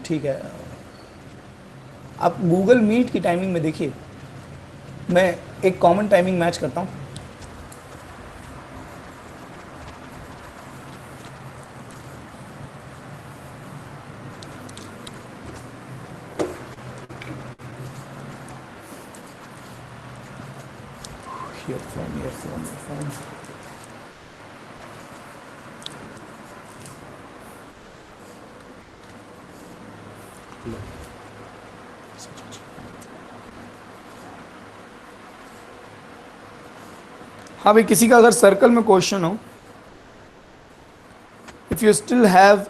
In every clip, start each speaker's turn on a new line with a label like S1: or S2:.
S1: ठीक है, आप गूगल मीट की टाइमिंग में देखिए, मैं एक कॉमन टाइमिंग मैच करता हूँ। Earphone earphone earphone. हाँ भाई, किसी का अगर सर्कल में क्वेश्चन हो, if you still have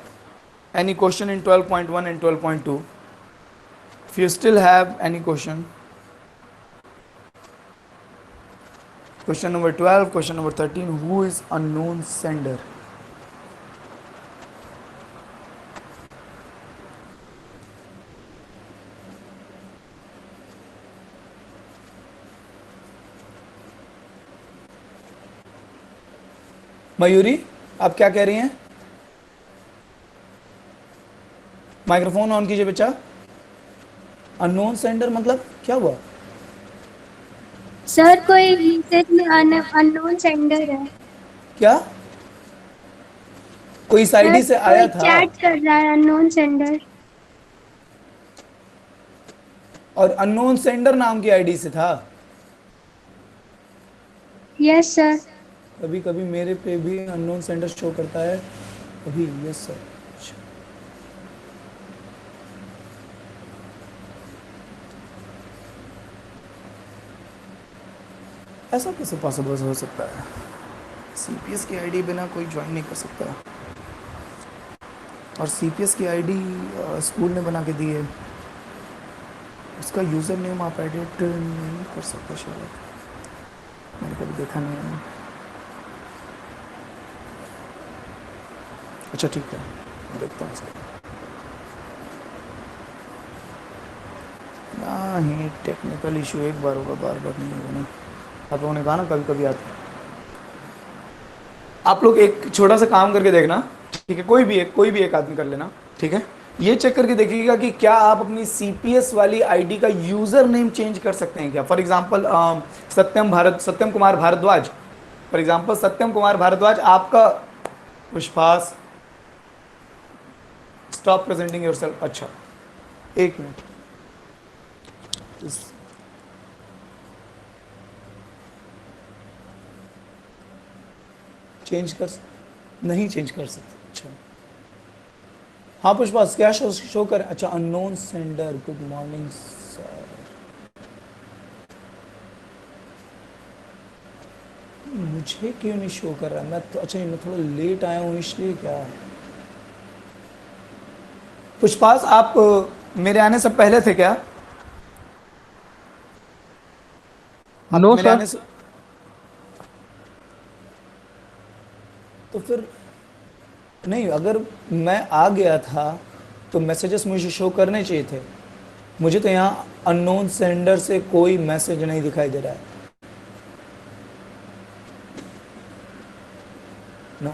S1: any question in 12.1 and 12.2, if you still have any question number 12, question number 13, who is unknown sender? Mayuri, आप क्या कह रही हैं? माइक्रोफोन ऑन कीजिए बच्चा। अननोन सेंडर मतलब क्या हुआ?
S2: सर कोई मैसेज में अननोन सेंडर है।
S1: क्या? कोई इस
S2: सर
S1: आईडी से आया
S2: कोई
S1: था
S2: चैट कर रहा है अननोन सेंडर।
S1: और अननोन सेंडर नाम की आईडी से था।
S2: Yes sir.
S1: कभी कभी मेरे पे भी अननोन सेंडर शो करता है अभी। Yes sir. ऐसा कैसे पॉसिबल हो सकता है? सीपीएस की आईडी बिना कोई ज्वाइन नहीं कर सकता, और सीपीएस की आईडी स्कूल ने बना के दी है, उसका यूज़र नेम आप एडिट नहीं कर सकते शायद, मैंने कभी देखा नहीं है। अच्छा ठीक है, देखता हूँ इसको। नहीं, टेक्निकल इशू एक बार होगा, बार बार नहीं होगा ना। आप लोगों ने कहा ना कभी कभी आता है। आप लोग एक छोटा सा काम करके देखना, ठीक है? कोई भी एक आदमी कर लेना, ठीक है? ये चेक करके देखिएगा कि क्या आप अपनी सीपीएस वाली आईडी का यूजर नेम चेंज कर सकते हैं क्या। For example Satyam Kumar Bharadwaj, for example Satyam Kumar Bharadwaj आपका। पुष्पास, स्टॉप प्रेजेंटिंग योरसेल्फ। अच्छा, एक मिनट। चेंज कर नहीं चेंज कर सकते? अच्छा हाँ पुष्पा, क्या शो कर? अच्छा, unknown sender, good morning sir. मुझे क्यों नहीं शो कर रहा? मैं तो, अच्छा मैं थोड़ा लेट आया हूँ इसलिए क्या? पुष्पास, आप मेरे आने से पहले थे क्या? आप
S3: नो
S1: मेरे
S3: सर।
S1: आने से तो फिर नहीं, अगर मैं आ गया था तो मैसेजेस मुझे शो करने चाहिए थे। मुझे तो यहाँ अननोन सेंडर से कोई मैसेज नहीं दिखाई दे रहा है। नो,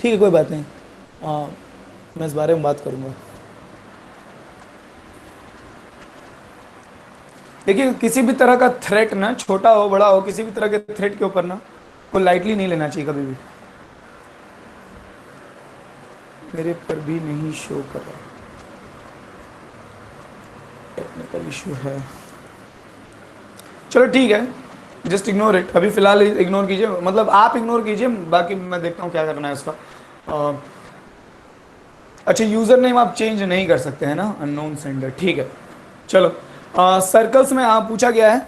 S1: ठीक है, कोई बात नहीं। मैं इस बारे में बात करूंगा। देखिए, किसी भी तरह का थ्रेट ना, छोटा हो बड़ा हो, किसी भी तरह के थ्रेट के ऊपर ना को लाइटली नहीं लेना चाहिए कभी भी। मेरे पर भी नहीं शो कर रहा, टेक्निकल इशू है। चलो ठीक है, जस्ट इग्नोर इट, अभी फिलहाल इग्नोर कीजिए, मतलब आप इग्नोर कीजिए, बाकी मैं देखता हूँ क्या करना है इसका। अच्छा, यूजर नेम आप चेंज नहीं कर सकते हैं ना, अननोन सेंडर, ठीक है। चलो, सर्कल्स में आप पूछा गया है,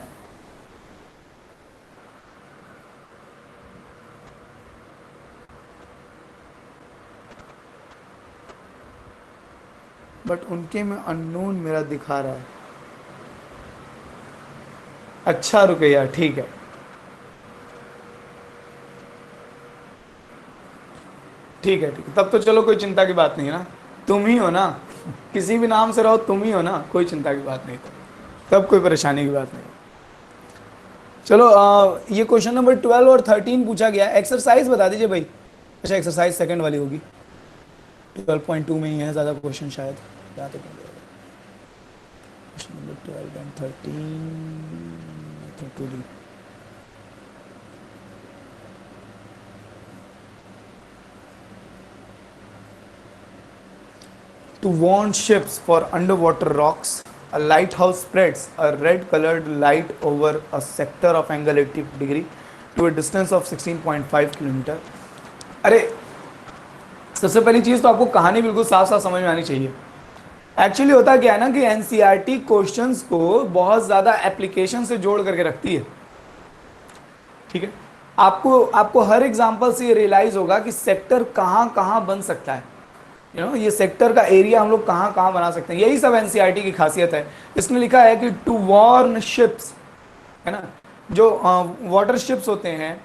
S1: बट उनके में अननोन मेरा दिखा रहा है। अच्छा रुपया, ठीक है। ठीक है, ठीक है, तब तो चलो कोई चिंता की बात नहीं है ना। तुम ही हो ना, किसी भी नाम से रहो तुम ही हो ना, कोई चिंता की बात नहीं, तब कोई परेशानी की बात नहीं। चलो, ये क्वेश्चन नंबर 12 और 13 पूछा गया। एक्सरसाइज बता दीजिए भाई। अच्छा, एक्सरसाइज सेकंड वाली होगी। 12.2 में ही है ज़्यादा क्वेश्चन शायद, क्या तो question number 12 and 13 to D. To warn ships for underwater rocks, a lighthouse spreads a red-colored light over a sector of angle 80 degree to a distance of 16.5 kilometre. अरे सबसे पहली चीज़ तो आपको कहानी बिल्कुल साफ साफ समझ में आनी चाहिए। एक्चुअली होता क्या है ना कि एनसीईआरटी क्वेश्चंस को बहुत ज़्यादा एप्लीकेशन से जोड़ करके रखती है, ठीक है। आपको आपको हर एग्जांपल से ये रियलाइज होगा कि सेक्टर कहाँ कहाँ बन सकता है, ये सेक्टर का एरिया हम लोग कहाँ कहाँ बना सकते हैं। यही सब एनसीईआरटी की खासियत है। इसने लिखा है कि टू वार्न शिप्स, है ना, जो वाटर शिप्स होते हैं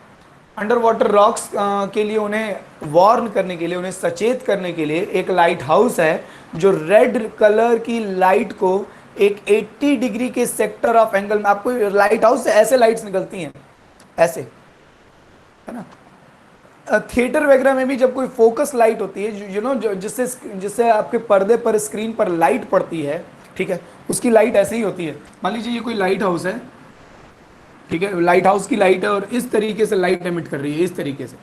S1: अंडर वाटर रॉक्स के लिए, उन्हें वार्न करने के लिए, उन्हें सचेत करने के लिए एक लाइट हाउस है जो रेड कलर की लाइट को एक 80 डिग्री के सेक्टर ऑफ एंगल में, आपको लाइट हाउस से ऐसे लाइट्स निकलती हैं ऐसे, है ना। थिएटर वगैरह में भी जब कोई फोकस लाइट होती है, जिससे जिससे आपके पर्दे पर, स्क्रीन पर लाइट पड़ती है, ठीक है, उसकी लाइट ऐसे ही होती है। मान लीजिए ये कोई लाइट हाउस है, ठीक है, लाइट हाउस की लाइट है और इस तरीके से लाइट एमिट कर रही है, इस तरीके से।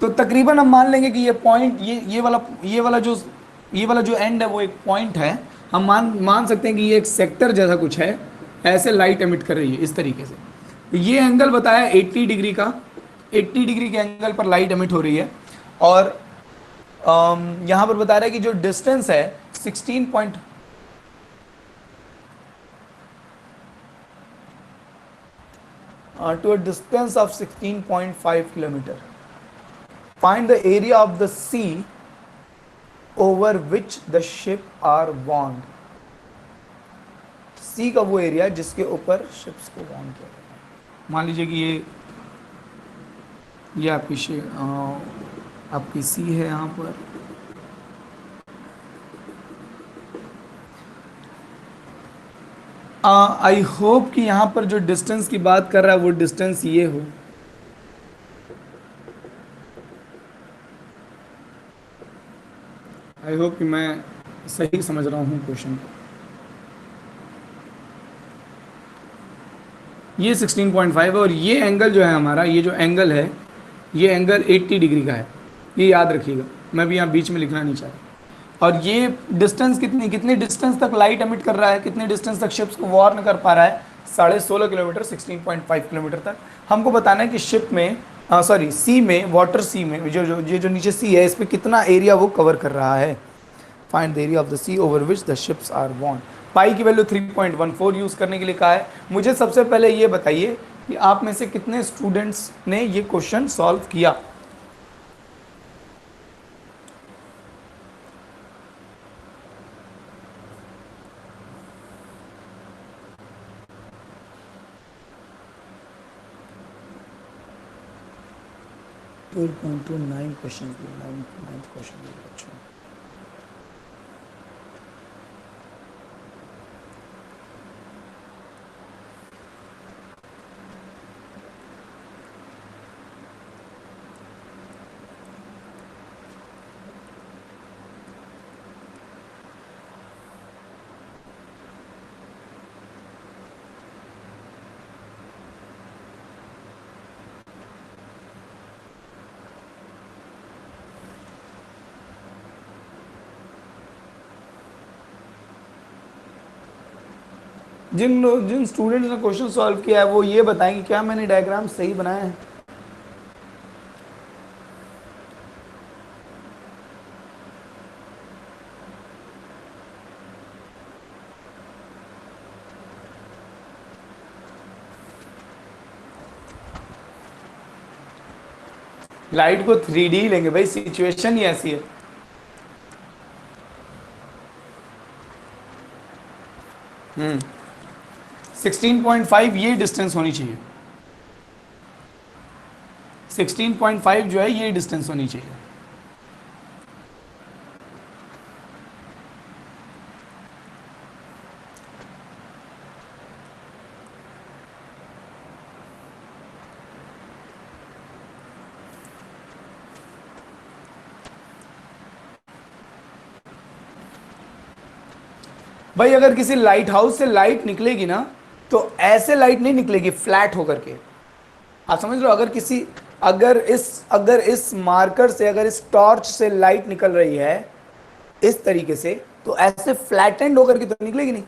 S1: तो तकरीबन हम मान लेंगे कि ये पॉइंट, ये वाला जो एंड है वो एक पॉइंट है। हम मान सकते हैं कि ये एक सेक्टर जैसा कुछ है, ऐसे लाइट एमिट कर रही है इस तरीके से। ये एंगल बताया 80 डिग्री का, 80 डिग्री के एंगल पर लाइट एमिट हो रही है। और यहाँ पर बता रहा है कि जो डिस्टेंस है 16 point, to a distance of 16.5 kilometer. Find the area of the sea over which the ship are warned. सी का वो एरिया जिसके ऊपर शिप्स को वार्न किया जाता है। मान लीजिए कि ये आपकी सी है यहाँ पर, आई होप कि यहाँ पर जो डिस्टेंस की बात कर रहा है वो डिस्टेंस ये हो। आई होप कि मैं सही समझ रहा हूँ क्वेश्चन को। ये 16.5 है और ये एंगल जो है हमारा, ये जो एंगल है, ये एंगल 80 डिग्री का है, ये याद रखिएगा। मैं भी यहाँ बीच में लिखना नहीं चाह रहा। और ये डिस्टेंस कितनी डिस्टेंस तक लाइट एमिट कर रहा है, कितने डिस्टेंस तक शिप्स को वार्न कर पा रहा है, 16.5 किलोमीटर, 16.5 किलोमीटर तक। हमको बताना है कि शिप में, सॉरी सी में, वाटर सी में जो नीचे सी है, इस पर कितना एरिया वो कवर कर रहा है। Find the area of the sea over which the ships are warned. Pi की वैल्यू 3.14 यूज करने के लिए कहा है। मुझे सबसे पहले ये बताइए कि आप में से कितने स्टूडेंट्स ने ये क्वेश्चन सॉल्व किया। नाइन क्वेश्चन बच्चों। जिन स्टूडेंट्स ने क्वेश्चन सॉल्व किया है वो ये बताएं कि क्या मैंने डायग्राम सही बनाया है। लाइट को 3D लेंगे भाई, सिचुएशन ही ऐसी है। हम्म 16.5 ये डिस्टेंस होनी चाहिए, 16.5 जो है ये डिस्टेंस होनी चाहिए। भाई अगर किसी लाइट हाउस से लाइट निकलेगी ना, तो ऐसे लाइट नहीं निकलेगी फ्लैट होकर के। आप समझ लो, अगर इस मार्कर से, अगर इस टॉर्च से लाइट निकल रही है इस तरीके से, तो ऐसे फ्लैटेंड होकर के तो निकलेगी नहीं।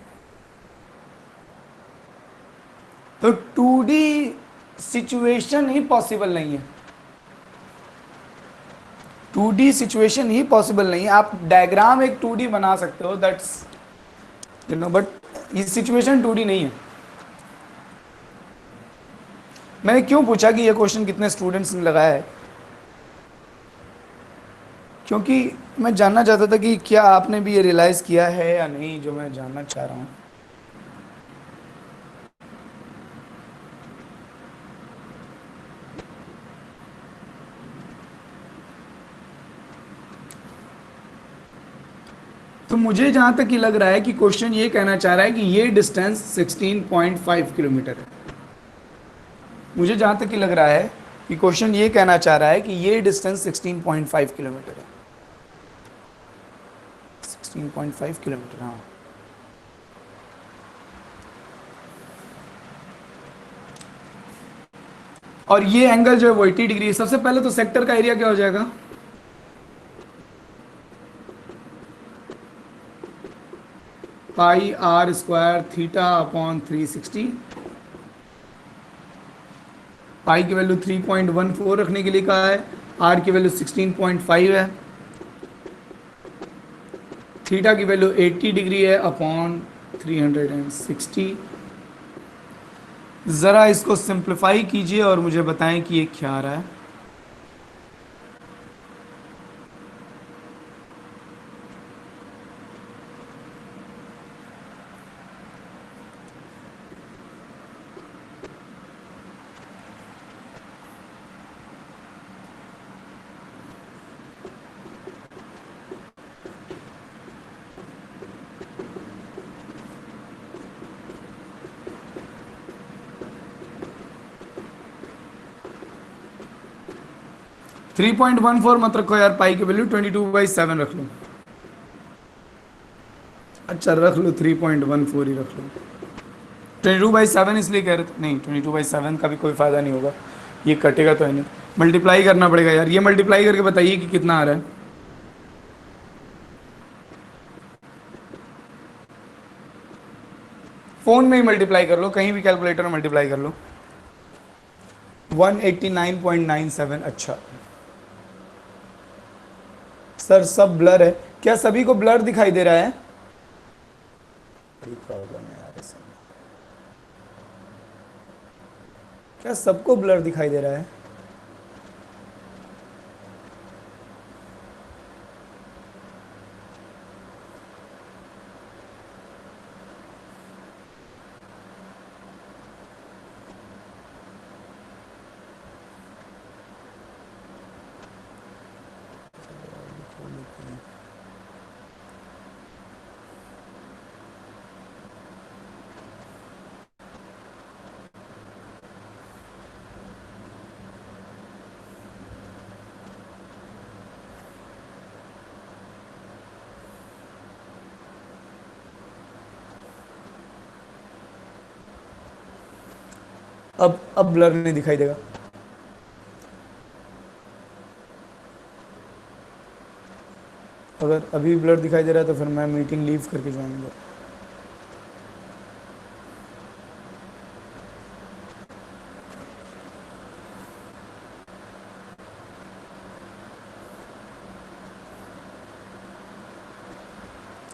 S1: तो 2D सिचुएशन ही पॉसिबल नहीं है, 2D सिचुएशन ही पॉसिबल नहीं है। आप डायग्राम एक 2D बना सकते हो, दैट्स बट ये सिचुएशन 2D नहीं है। मैंने क्यों पूछा कि ये क्वेश्चन कितने स्टूडेंट्स ने लगाया है, क्योंकि मैं जानना चाहता था कि क्या आपने भी ये रियलाइज किया है या नहीं, जो मैं जानना चाह रहा हूँ। तो मुझे जहां तक ये लग रहा है कि क्वेश्चन ये कहना चाह रहा है कि ये डिस्टेंस 16.5 किलोमीटर है। मुझे जहां तक ये लग रहा है कि क्वेश्चन ये कहना चाह रहा है कि ये डिस्टेंस 16.5 किलोमीटर है। 16.5 किलोमीटर, हाँ। और ये एंगल जो है वो 80 डिग्री है। सबसे पहले तो सेक्टर का एरिया क्या हो जाएगा, पाई आर स्क्वायर थीटा अपॉन 360। पाई की वैल्यू 3.14 रखने के लिए कहा है, आर की वैल्यू 16.5 है, थीटा की वैल्यू 80 डिग्री है अपॉन 360। ज़रा इसको सिंप्लीफाई कीजिए और मुझे बताएं कि ये क्या आ रहा है। थ्री 3.14 मत रखो यार, पाई की वैल्यू 22/7 रख लो। अच्छा रख लो, 3.14 ही रख लो। 22/7 इसलिए कह रहे थे, नहीं 22/7 का भी कोई फायदा नहीं होगा, ये कटेगा तो है नहीं, मल्टीप्लाई करना पड़ेगा यार। ये मल्टीप्लाई करके बताइए कि कितना आ रहा है। फोन में ही मल्टीप्लाई कर लो, कहीं भी कैलकुलेटर में मल्टीप्लाई कर लो। 189.97। अच्छा सर सब ब्लर है, क्या सभी को ब्लर दिखाई दे रहा है? बड़ी प्रॉब्लम है यार इसमें, क्या सबको ब्लर दिखाई दे रहा है? अब ब्लर नहीं दिखाई देगा। अगर अभी ब्लर दिखाई दे रहा है तो फिर मैं मीटिंग लीव करके जाऊंगा।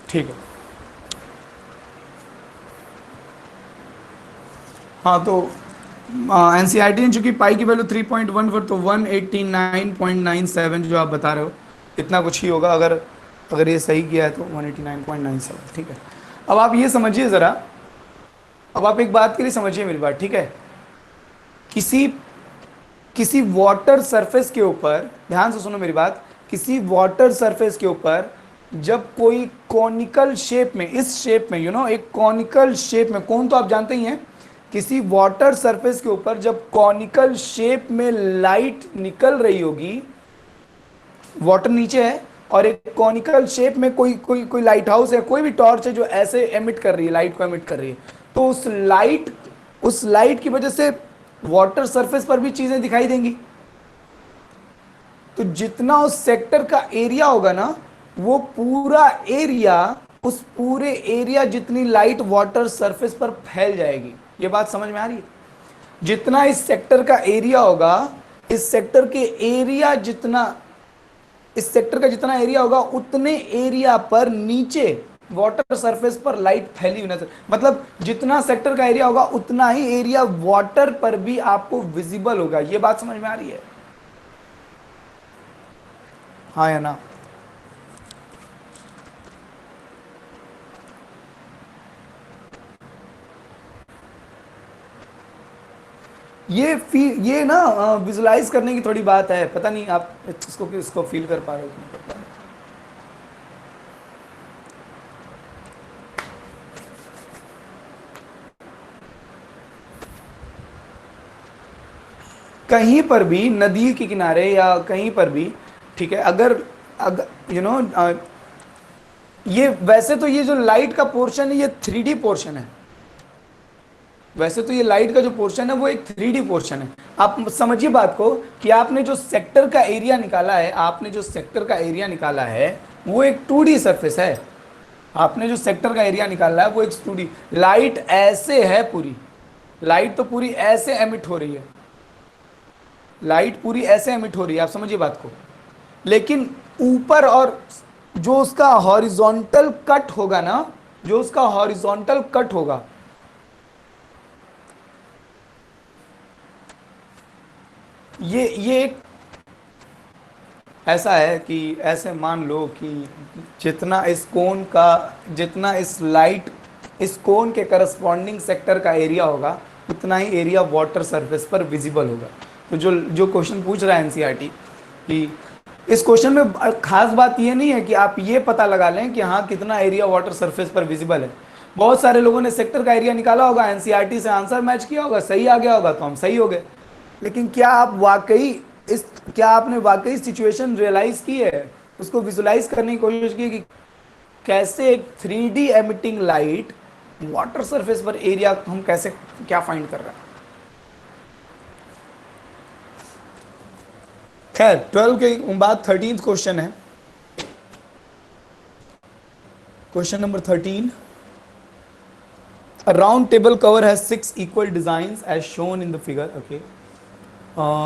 S1: ठीक है, हाँ तो एनसीईआरटी ने चूंकि पाई की वैल्यू 3.14, तो 189.97 जो आप बता रहे हो इतना कुछ ही होगा। अगर ये सही किया है तो 189.97, ठीक है। अब आप ये समझिए ज़रा, अब आप एक बात के लिए समझिए मेरी बात, ठीक है। किसी किसी वाटर सरफेस के ऊपर, ध्यान से सुनो मेरी बात, किसी वाटर सरफेस के ऊपर जब कोई कॉनिकल शेप में, इस शेप में एक कॉनिकल शेप में, कौन तो आप जानते ही हैं, किसी वाटर सरफेस के ऊपर जब कॉनिकल शेप में लाइट निकल रही होगी, वाटर नीचे है और एक कॉनिकल शेप में कोई कोई कोई लाइट हाउस है, कोई भी टॉर्च है जो ऐसे एमिट कर रही है, लाइट को एमिट कर रही है, तो उस लाइट की वजह से वाटर सरफेस पर भी चीजें दिखाई देंगी। तो जितना उस सेक्टर का एरिया होगा ना, वो पूरा एरिया, उस पूरे एरिया जितनी लाइट वाटर सरफेस पर फैल जाएगी। ये बात समझ में आ रही है? जितना इस सेक्टर का एरिया होगा, इस सेक्टर के एरिया जितना, इस सेक्टर का जितना एरिया होगा उतने एरिया पर नीचे वाटर सरफेस पर लाइट फैली हुई नजर, मतलब जितना सेक्टर का एरिया होगा उतना ही एरिया वाटर पर भी आपको विजिबल होगा। ये बात समझ में आ रही है? हाँ या ना? ये ना विजुलाइज करने की थोड़ी बात है, पता नहीं आप इसको फील कर पा रहे हो कि नहीं कर पा रहे हो। कहीं पर भी नदी के किनारे या कहीं पर भी, ठीक है, अगर अगर यू नो ये वैसे तो ये जो लाइट का पोर्शन है ये 3D पोर्शन है। वैसे तो ये लाइट का जो पोर्शन है वो एक 3D पोर्शन है। आप समझिए बात को कि आपने जो सेक्टर का एरिया निकाला है, आपने जो सेक्टर का एरिया निकाला है वो एक 2D सरफेस है। आपने जो सेक्टर का एरिया निकाला है वो एक 2D, लाइट ऐसे है पूरी, लाइट तो पूरी ऐसे एमिट हो रही है, लाइट पूरी ऐसे एमिट हो रही है, आप समझिए बात को। लेकिन ऊपर और जो उसका हॉरिजॉन्टल कट होगा ना, जो उसका हॉरिजॉन्टल कट होगा, ये एक ऐसा है कि ऐसे मान लो कि जितना इस कोन का, जितना इस लाइट, इस कोन के करस्पॉन्डिंग सेक्टर का एरिया होगा उतना ही एरिया वाटर सरफेस पर विजिबल होगा। तो जो जो क्वेश्चन पूछ रहा है एनसीईआरटी, कि इस क्वेश्चन में खास बात ये नहीं है कि आप ये पता लगा लें कि हाँ कितना एरिया वाटर सरफेस पर विजिबल है। बहुत सारे लोगों ने सेक्टर का एरिया निकाला होगा, एनसीईआरटी से आंसर मैच किया होगा, सही आ गया होगा तो हम सही हो गए। लेकिन क्या आपने वाकई सिचुएशन रियलाइज की है, उसको विजुलाइज करने की कोशिश की कि कैसे एक 3D emitting light water surface पर एरिया हम कैसे क्या फाइंड कर रहे हैं। खैर 12 के बाद 13th क्वेश्चन है, question number 13। A round table cover has 6 equal designs as shown in the figure. Okay.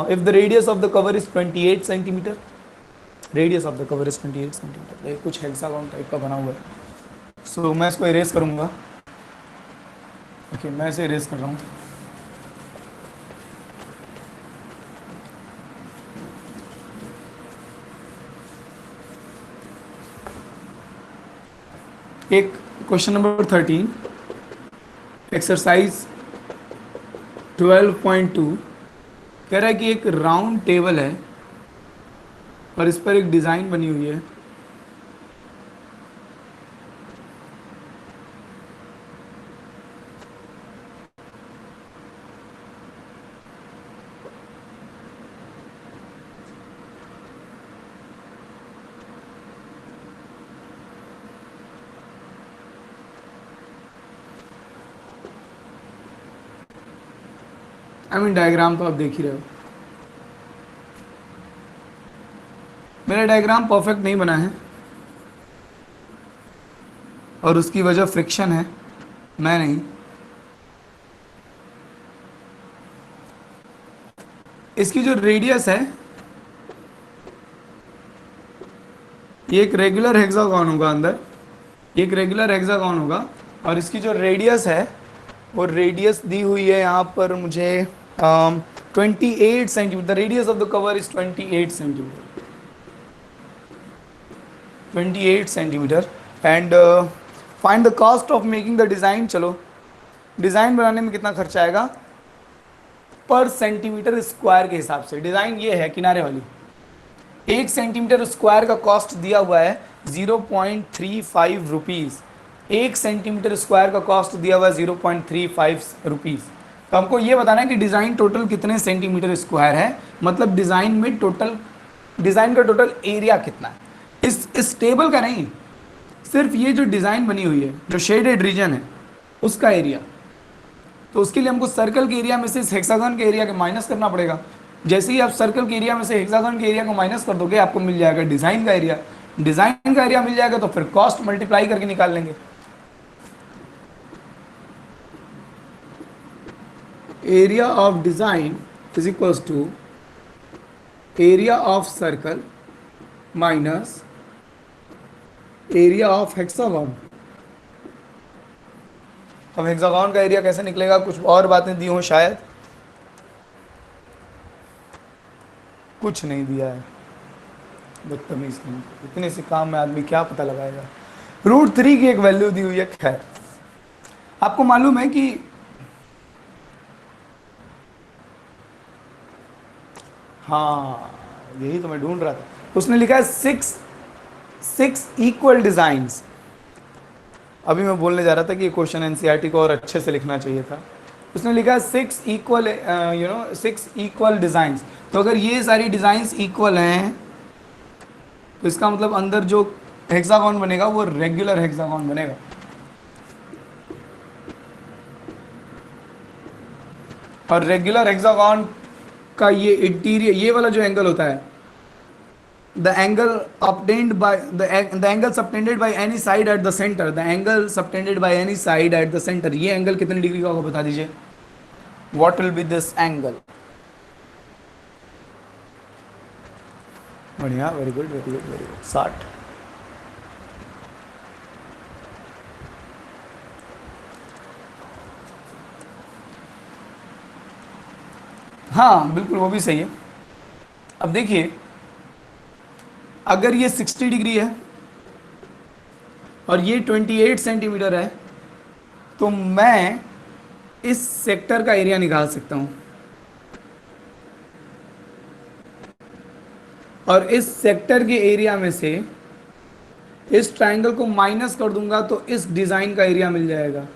S1: If the radius of the cover is 28 centimeter, radius of the cover is 28 centimeter. ये कुछ hexagon type का बना हुआ है। So मैं इसको erase करूँगा। Okay, मैं इसे इरेज कर रहा हूँ। एक क्वेश्चन नंबर 13, एक्सरसाइज 12.2 कह रहा है कि एक राउंड टेबल है और इस पर एक डिज़ाइन बनी हुई है। डायग्राम तो आप देख ही रहे हो। मेरा डायग्राम परफेक्ट नहीं बना है और उसकी वजह फ्रिक्शन है, मैं नहीं। इसकी जो रेडियस है ये एक रेगुलर हेक्सागोन होगा, अंदर एक रेगुलर हेक्सागोन होगा और इसकी जो रेडियस है वो रेडियस दी हुई है यहाँ पर मुझे 28 centimetre. Radius of the cover is 28 centimetre, 28 centimetre. And find the cost of making the design. चलो डिज़ाइन बनाने में कितना खर्चा आएगा पर सेंटीमीटर स्क्वायर के हिसाब से। डिज़ाइन ये है किनारे वाली, 1 सेंटीमीटर स्क्वायर का कॉस्ट दिया हुआ है 0.35 रुपीज़। 1 सेंटीमीटर स्क्वायर का कॉस्ट दिया हुआ है 0.35 रुपीज़। तो हमको ये बताना है कि डिज़ाइन टोटल कितने सेंटीमीटर स्क्वायर है, मतलब डिज़ाइन में टोटल, डिज़ाइन का टोटल एरिया कितना है। इस टेबल का नहीं, सिर्फ ये जो डिजाइन बनी हुई है, जो शेडेड रीजन है उसका एरिया। तो उसके लिए हमको सर्कल के एरिया में से इस हेक्सागन के एरिया के माइनस करना पड़ेगा। जैसे ही आप सर्कल के एरिया में से हेक्सागन के एरिया को माइनस कर दोगे, आपको मिल जाएगा डिजाइन का एरिया। डिजाइन का एरिया मिल जाएगा तो फिर कॉस्ट मल्टीप्लाई करके निकाल लेंगे। Area of design is equals to area of circle minus area of hexagon. अब हेक्सागन का एरिया कैसे निकलेगा, कुछ और बातें दी हो शायद, कुछ नहीं दिया है, बदतमीज नहीं। इतने से काम में आदमी क्या पता लगाएगा। √3 की एक वैल्यू दी हुई है। खैर, आपको मालूम है कि हाँ, यही तो मैं ढूंढ रहा था। उसने लिखा है सिक्स इक्वल डिजाइन्स। अभी मैं बोलने जा रहा था कि ये क्वेश्चन एनसीईआरटी को और अच्छे से लिखना चाहिए था। उसने लिखा है 6 इक्वल डिजाइन्स। तो अगर ये सारी डिजाइन्स इक्वल हैं तो इसका मतलब अंदर जो हेक्सागन बनेगा वो रेगुलर हेक्सागन बनेगा। और रेगुलर हेक्सागन का ये इंटीरियर, ये वाला जो एंगल होता है, the angle obtained by the angle subtended by any side at the center, the angle subtended by any side at the center, ये एंगल कितने डिग्री का होगा बता दीजिए। what will be this angle? बढ़िया, very good very good very good. 60। हाँ बिल्कुल, वो भी सही है। अब देखिए, अगर ये 60 डिग्री है और ये 28 सेंटीमीटर है, तो मैं इस सेक्टर का एरिया निकाल सकता हूं और इस सेक्टर के एरिया में से इस ट्रायंगल को माइनस कर दूंगा तो इस डिजाइन का एरिया मिल जाएगा।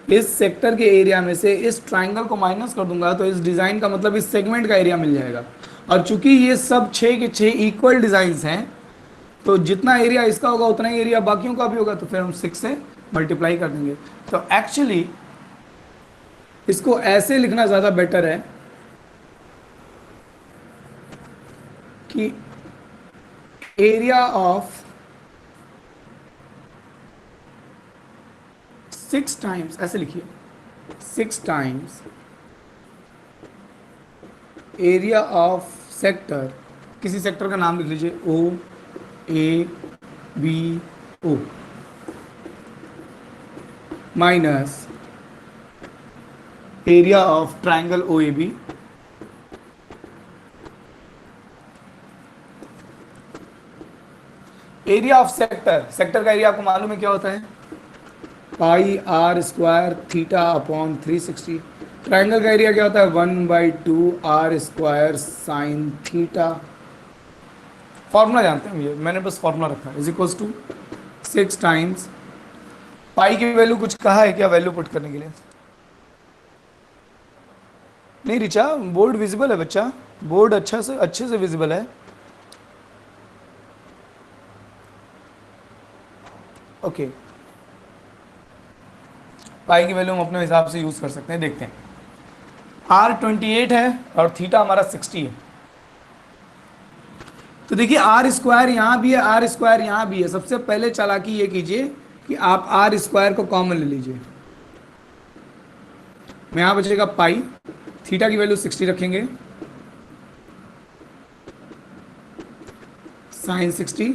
S1: इस सेक्टर के एरिया में से इस ट्रायंगल को माइनस कर दूंगा तो इस डिजाइन का मतलब इस सेगमेंट का एरिया मिल जाएगा। और चूंकि ये सब 6 के 6 इक्वल डिजाइन्स हैं, तो जितना एरिया इसका होगा उतना ही एरिया बाकियों का भी होगा, तो फिर हम 6 से मल्टीप्लाई कर देंगे। तो एक्चुअली इसको ऐसे लिखना ज़्यादा बेटर है कि एरिया ऑफ 6 टाइम्स, ऐसे लिखिए, 6 टाइम्स एरिया ऑफ सेक्टर, किसी सेक्टर का नाम लिख लीजिए, O A B O, minus area of triangle O A B, area of sector. Sector का एरिया आपको मालूम है क्या होता है, pi r square theta upon 360। Triangle का एरिया क्या होता है, 1/2 r square sine theta. Formula जानते हैं ये, मैंने बस फॉर्मूला रखा है, is equals to 6 times pi की वैल्यू कुछ कहा है क्या वैल्यू पुट करने के लिए? नहीं रिचा, बोर्ड विजिबल है बच्चा, बोर्ड अच्छे से विजिबल है। ओके, पाई की वैल्यू हम अपने हिसाब से यूज कर सकते हैं। देखते हैं, आर 28 है और थीटा हमारा 60 है। तो देखिए आर स्क्वायर यहाँ भी है, आर स्क्वायर यहाँ भी है। सबसे पहले चालाकी ये कीजिए कि आप आर स्क्वायर को कॉमन ले लीजिए। मैं यहाँ बचेगा पाई, थीटा की वैल्यू 60 रखेंगे, साइन 60,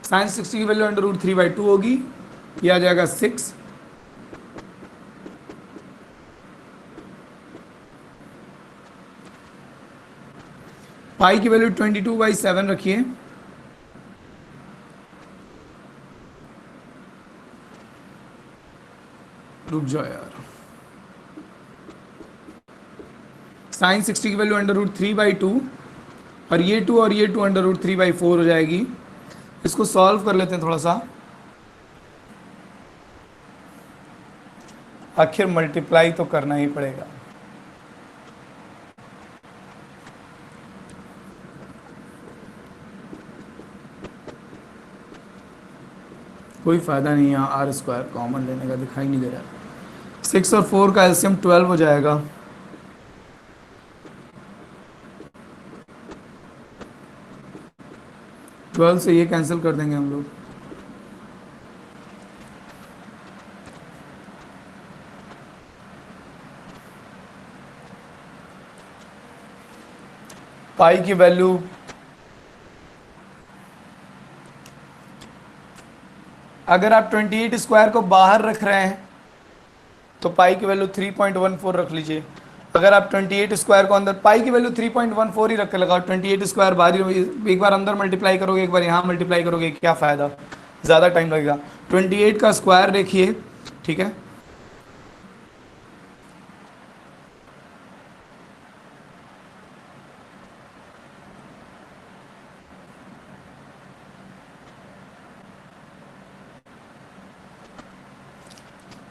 S1: साइन 60 की वैल्यू √3/2 होगी, ये आ जाएगा 6। पाई की वैल्यू 22/7 रखिए, रुक जाओ यार, साइन 60 की वैल्यू √3/2 और ये 2 और ये 2 √3/4 हो जाएगी। इसको सॉल्व कर लेते हैं थोड़ा सा, आखिर मल्टीप्लाई तो करना ही पड़ेगा। कोई फ़ायदा नहीं है आर स्क्वायर कॉमन लेने का, दिखाई नहीं दे रहा है। 6 और 4 का एलसीएम 12 हो जाएगा। 12 से ये कैंसिल कर देंगे हम लोग। पाई की वैल्यू अगर आप 28 स्क्वायर को बाहर रख रहे हैं तो पाई की वैल्यू 3.14 रख लीजिए। अगर आप 28 स्क्वायर को अंदर, पाई की वैल्यू 3.14 ही रख के लगाओ। 28 स्क्वायर बाहर एक बार अंदर मल्टीप्लाई करोगे, एक बार यहाँ मल्टीप्लाई करोगे, क्या फ़ायदा, ज़्यादा टाइम लगेगा। 28 का स्क्वायर देखिए, ठीक है,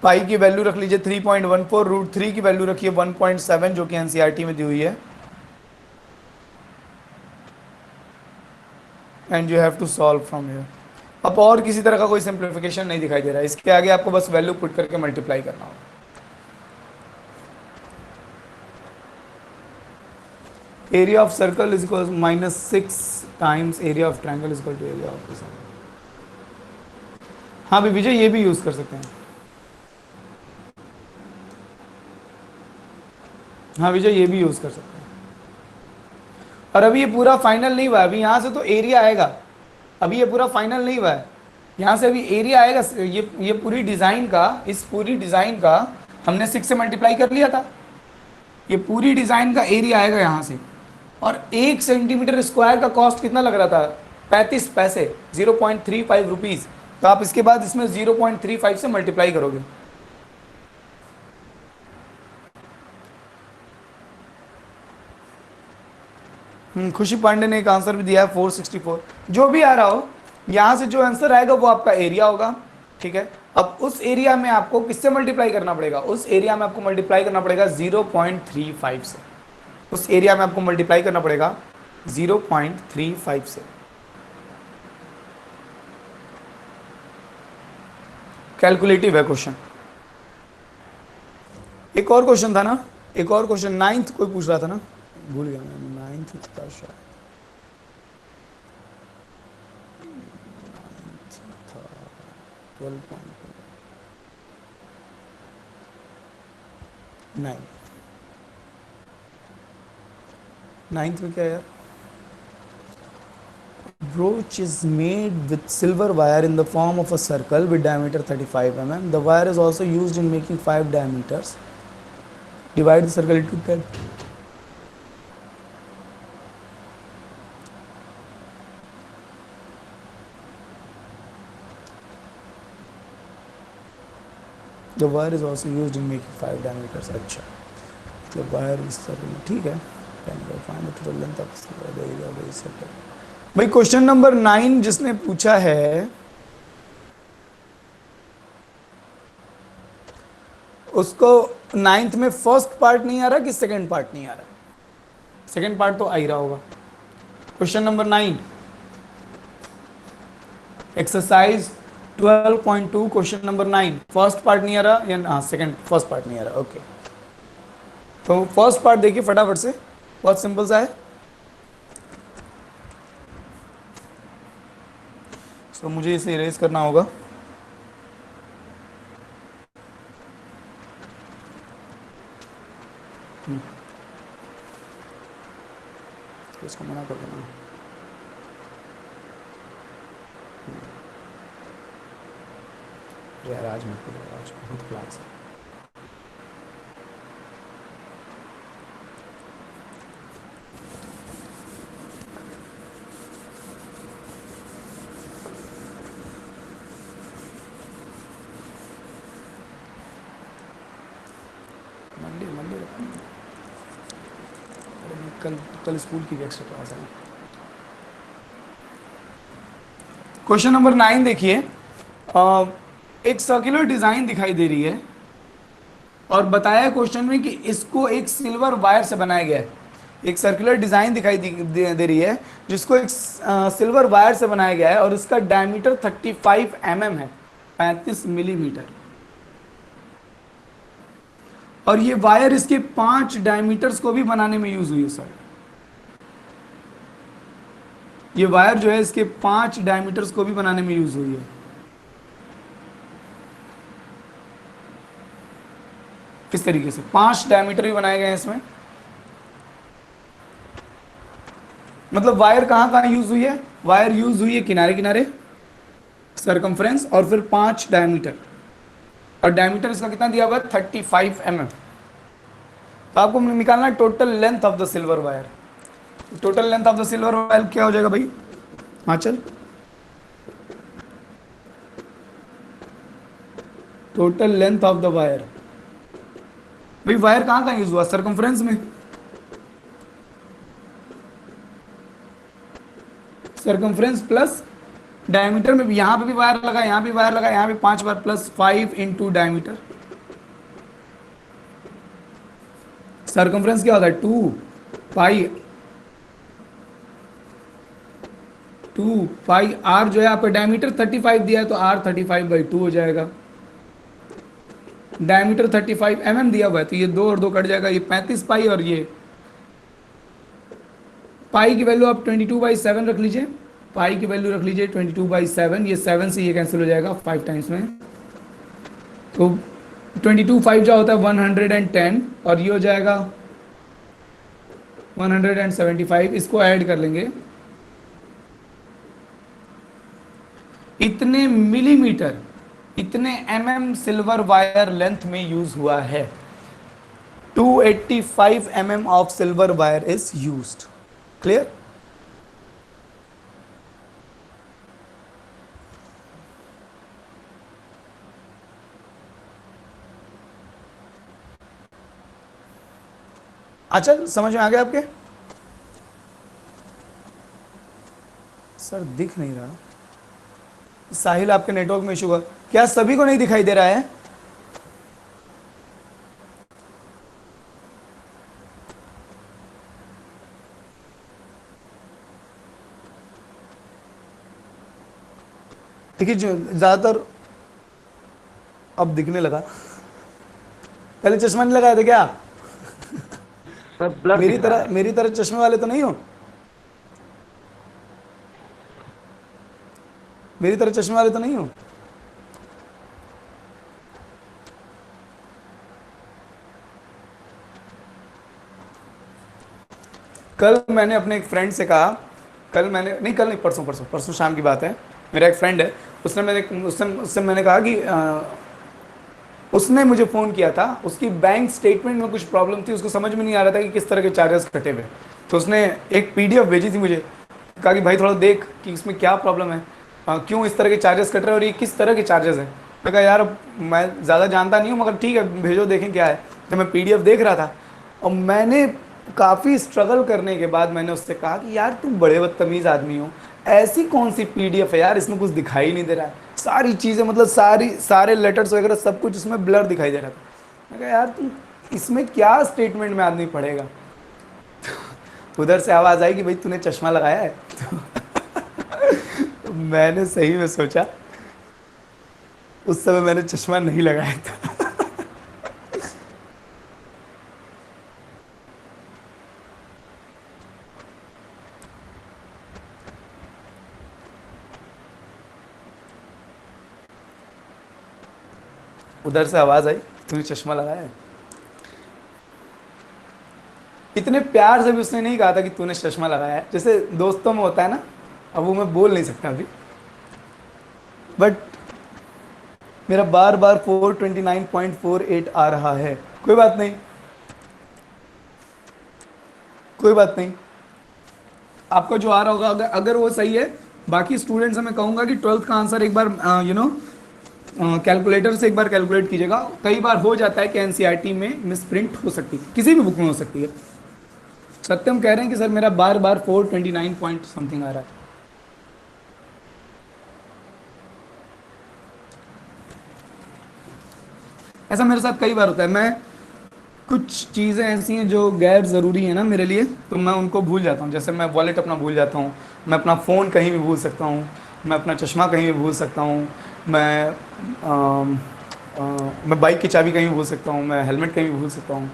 S1: पाई की वैल्यू रख लीजिए 3.14, रूट 3 की वैल्यू रखिए 1.7 जो कि एनसीईआरटी में दी हुई है, and you have to solve from here. अब और किसी तरह का कोई सिंप्लीफिकेशन नहीं दिखाई दे रहा है, इसके आगे आपको बस वैल्यू पुट करके मल्टीप्लाई करना होगा। Area of circle is equal -6 times area of triangle is equal to area of. हाँ भी विजय, ये भी यूज कर सकते हैं। हाँ विजय, ये भी यूज कर सकते हैं। और अभी ये पूरा फाइनल नहीं हुआ है, अभी यहाँ से तो एरिया आएगा, अभी ये पूरा फाइनल नहीं हुआ है, यहाँ से अभी एरिया आएगा। ये पूरी डिज़ाइन का, इस पूरी डिज़ाइन का हमने 6 से मल्टीप्लाई कर लिया था, ये पूरी डिज़ाइन का एरिया आएगा यहाँ से। और 1 सेंटीमीटर स्क्वायर का कॉस्ट कितना लग रहा था, 35 पैसे, 0.35 रुपीज़। तो आप इसके बाद इसमें 0.35 से मल्टीप्लाई करोगे। खुशी पांडे ने एक आंसर भी दिया है 464। जो भी आ रहा हो, यहाँ से जो आंसर आएगा वो आपका एरिया होगा, ठीक है। अब उस एरिया में आपको किससे मल्टीप्लाई करना पड़ेगा, उस एरिया में आपको मल्टीप्लाई करना पड़ेगा 0.35 से, उस एरिया में आपको मल्टीप्लाई करना पड़ेगा 0.35 से। कैलकुलेटिव है क्वेश्चन। एक और क्वेश्चन था ना, एक और क्वेश्चन 9th कोई पूछ रहा था ना, भूल गया मैं, 9th था शायद, 9th में क्या यार, brooch is made with silver wire in the form of a circle with diameter 35 mm. The wire is also used in making 5 diameters. Divide the circle into 10. The wire is also used in making 5 diameters. अच्छा, तो wire इस तरह, ठीक है। Find the total length of the area of the circle. भाई question number 9 जिसने पूछा है उसको 9th में फर्स्ट पार्ट नहीं आ रहा कि सेकंड पार्ट नहीं आ रहा, सेकंड पार्ट तो आ ही रहा होगा। Question number 9 exercise 12.2 question number 9 first part नहीं आ रहा या हाँ सेकंड, फर्स्ट पार्ट नहीं आ रहा, ओके। तो फर्स्ट पार्ट देखिए फटाफट से, बहुत सिंपल सा है। तो मुझे इसे इरेज करना होगा। तो इसको मना कर देना। यार आज मत करो, आज बहुत क्लास है। कल स्कूल की भी एक्स्ट्रा क्लास है। क्वेश्चन नंबर 9 देखिए, एक सर्कुलर डिजाइन दिखाई दे रही है और बताया क्वेश्चन में कि इसको एक सिल्वर वायर से बनाया गया है। एक सर्कुलर डिजाइन दिखाई दे रही है जिसको एक सिल्वर वायर से बनाया गया है और इसका डायमीटर 35 mm है। 35 मिलीमीटर। और ये वायर इसके 5 डायमीटर्स को भी बनाने में यूज हुई है सर। ये वायर जो है इसके 5 डायमीटर्स को भी बनाने में यूज हुई है। किस तरीके से 5 डायमीटर भी बनाए गए हैं इसमें। मतलब वायर कहां कहां यूज हुई है, वायर यूज हुई है किनारे किनारे, सरकमफ्रेंस, और फिर 5 डायमीटर। और डायमीटर इसका कितना दिया हुआ है 35 mm। तो आपको निकालना है total length of the silver wire. Total length of the silver wire क्या हो जाएगा भाई, हाँ चल, total length of the wire. भाई वायर कहां कहां यूज हुआ, सरकमफ्रेंस में, सरकमफ्रेंस प्लस डायमीटर में भी, यहां पे भी वायर लगा, यहां भी वायर लगा, यहां भी 5 बार, प्लस 5 इंटू डायमीटर। सरकमफ्रेंस क्या होता है 2 पाई आर जो है आपका डायमीटर 35 दिया है तो आर 35/2 हो जाएगा। डायमीटर 35 mm दिया हुआ है तो ये 2 और 2 कट जाएगा, ये 35 पाई, और ये पाई की वैल्यू आप 22/7 रख लीजिए, पाई की वैल्यू रख लीजिए 22/7, ये 7 से ये कैंसिल हो जाएगा 5 टाइम्स में, तो 22 5 जो होता है 110, और ये हो जाएगा 175। इसको ऐड कर लेंगे, इतने मिलीमीटर, इतने mm सिल्वर वायर लेंथ में यूज हुआ है। 285 mm of silver wire is used. Clear. अच्छा समझ में आ गया आपके, सर दिख नहीं रहा, साहिल आपके नेटवर्क में इशू हुआ क्या, सभी को नहीं दिखाई दे रहा है। देखिए जो ज्यादातर अब दिखने लगा, पहले चश्मा नहीं लगाया था क्या, मेरी तरह चश्मे वाले तो नहीं हो, मेरी तरह चश्मे वाले तो नहीं हो। कल मैंने अपने एक फ्रेंड से कहा, कल नहीं परसों शाम की बात है, मेरा एक फ्रेंड है, उससे मैंने कहा कि उसने मुझे फ़ोन किया था, उसकी बैंक स्टेटमेंट में कुछ प्रॉब्लम थी, उसको समझ में नहीं आ रहा था कि किस तरह के चार्जेस कटे हुए, तो उसने एक PDF भेजी थी मुझे, कहा कि भाई थोड़ा देख कि इसमें क्या प्रॉब्लम है, क्यों इस तरह के चार्जेस कट रहे हैं और ये किस तरह के चार्जेस हैं। मैं कहा यार मैं ज़्यादा जानता नहीं हूँ मगर ठीक है भेजो देखें क्या है। तो मैं PDF देख रहा था और मैंने काफ़ी स्ट्रगल करने के बाद मैंने उससे कहा कि यार तुम बड़े बदतमीज़ आदमी हो, ऐसी कौन सी PDF है यार, इसमें कुछ दिखाई नहीं दे रहा है, सारी चीज़ें मतलब सारे लेटर्स वगैरह सब कुछ इसमें ब्लर दिखाई दे रहा था। मैं कहा यार तुम इसमें क्या स्टेटमेंट में आदमी पढ़ेगा। उधर से आवाज़ आई कि भाई तूने चश्मा लगाया है। तो मैंने सही में सोचा, उस समय मैंने चश्मा नहीं लगाया था। उधर से आवाज आई तूने चश्मा लगाया है। इतने प्यार से भी उसने नहीं कहा था कि तूने चश्मा लगाया है, जैसे दोस्तों में होता है ना, अब वो मैं बोल नहीं सकता अभी, बट मेरा बार बार 429.48 आ रहा है। कोई बात नहीं, कोई बात नहीं, आपका जो आ रहा होगा अगर वो सही है, बाकी स्टूडेंट्स से मैं कहूंगा कि 12th का आंसर एक बार कैलकुलेटर से एक बार कैलकुलेट कीजिएगा। कई बार हो जाता है कि एनसीईआरटी में मिसप्रिंट हो सकती है, किसी भी बुक में हो सकती है। सत्यम कह रहे हैं कि सर मेरा बार बार 429 पॉइंट समथिंग आ रहा है। ऐसा मेरे साथ कई बार होता है, मैं कुछ चीज़ें ऐसी हैं जो गैर ज़रूरी है ना मेरे लिए, तो मैं उनको भूल जाता हूँ। जैसे मैं वॉलेट अपना भूल जाता हूँ, मैं अपना फ़ोन कहीं भी भूल सकता हूँ, मैं अपना चश्मा कहीं भी भूल सकता हूँ, मैं मैं बाइक की चाबी कहीं भी भूल सकता हूँ, मैं हेलमेट कहीं भी भूल सकता हूँ,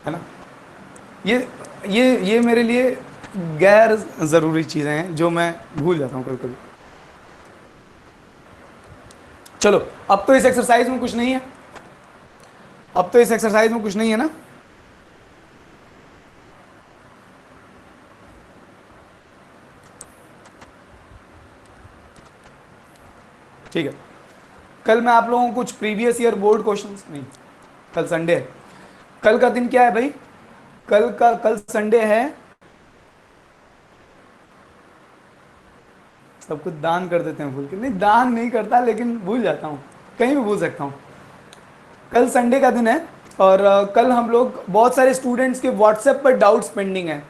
S1: है ना। ये ये मेरे लिए गैर ज़रूरी चीज़ें हैं जो मैं भूल जाता हूँ कभी कभी। चलो, अब तो इस एक्सरसाइज में कुछ नहीं है, अब तो इस एक्सरसाइज में कुछ नहीं है ना। ठीक है, कल मैं आप लोगों को कुछ प्रीवियस ईयर बोर्ड क्वेश्चंस नहीं, कल संडे है, कल का दिन क्या है भाई, कल संडे है। सब कुछ दान कर देते हैं भूल के, नहीं दान नहीं करता लेकिन भूल जाता हूँ, कहीं भी भूल सकता हूँ। कल संडे का दिन है और कल हम लोग बहुत सारे स्टूडेंट्स के व्हाट्सएप पर डाउट्स पेंडिंग हैं,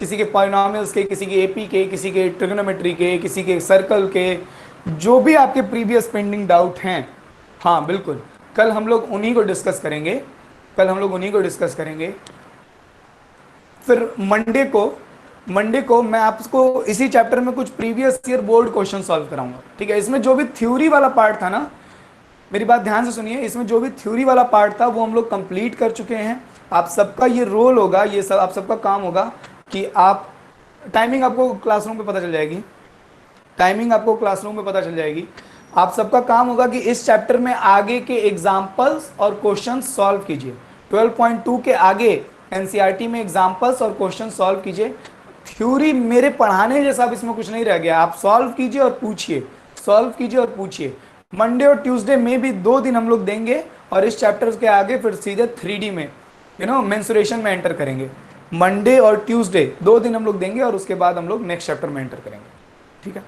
S1: किसी के पॉलिनॉमियल्स के, किसी के एपी के, किसी के ट्रिग्नोमेट्री के, किसी के सर्कल के, जो भी आपके प्रीवियस पेंडिंग डाउट हैं। हाँ बिल्कुल, कल हम लोग उन्हीं को डिस्कस करेंगे, कल हम लोग उन्हीं को डिस्कस करेंगे। फिर मंडे को मैं आपको इसी चैप्टर में कुछ previous year board question solve कराऊंगा, ठीक है। इसमें जो भी थ्योरी वाला पार्ट था ना, मेरी बात ध्यान से सुनिए, इसमें जो भी थ्योरी वाला पार्ट था वो हम लोग कंप्लीट कर चुके हैं। आप सबका ये रोल होगा, ये सब आप सबका काम होगा कि आप, टाइमिंग आपको क्लासरूम पे पता चल जाएगी, टाइमिंग आपको क्लासरूम में पता चल जाएगी। आप सबका काम होगा कि इस चैप्टर में आगे के एग्जाम्पल्स और क्वेश्चन सॉल्व कीजिए। 12.2 के आगे एनसीईआरटी में एग्जाम्पल्स और क्वेश्चन सॉल्व कीजिए। थ्योरी मेरे पढ़ाने जैसा अब इसमें कुछ नहीं रह गया, आप सॉल्व कीजिए और पूछिए, सॉल्व कीजिए और पूछिए। मंडे और ट्यूसडे में भी 2 दिन हम लोग देंगे और इस चैप्टर के आगे फिर सीधे 3D में मेंसुरेशन में एंटर करेंगे। मंडे और ट्यूसडे 2 दिन हम लोग देंगे और उसके बाद हम लोग नेक्स्ट चैप्टर में एंटर करेंगे, ठीक है।